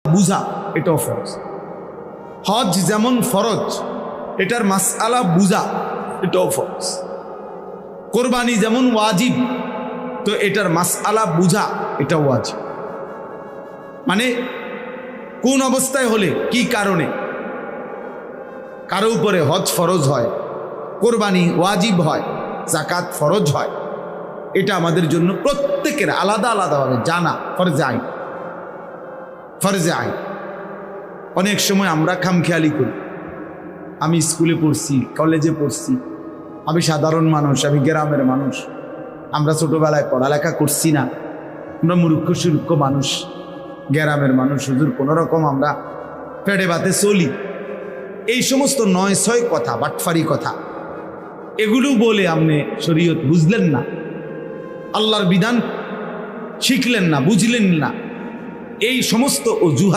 বুঝা এটাও ফরজ। হজ যেমন ফরজ, এটার মাসআলা বুঝা এটাও ফরজ। কোরবানি যেমন ওয়াজিব, তো এটার মাসআলা বুঝা এটাও ওয়াজিব। মানে কোন অবস্থায় হলে কি কারণে কারো উপরে হজ ফরজ হয়, কোরবানি ওয়াজিব হয়, যাকাত ফরজ হয়, এটা আমাদের জন্য প্রত্যেকের আলাদা আলাদাভাবে জানা ফরজে আইন। ফরজে আইন অনেক সময় আমরা খামখেয়ালি করি। আমি স্কুলে পড়ছি, কলেজে পড়ছি, আমি সাধারণ মানুষ, আমি গ্রামের মানুষ, আমরা ছোটবেলায় পড়ালেখা করছি না, আমরা মূর্খ সুরূক্ষ মানুষ, গ্রামের মানুষ, হুজুর কোনো রকম আমরা পেটে ভাতে চলি। এই সমস্ত ৯-৬ কথা, বাটফারি কথা, এগুলো বলে আপনি শরীয়ত বুঝলেন না, আল্লাহর বিধান শিখলেন না, বুঝলেন না, এই সমস্ত অজুহাত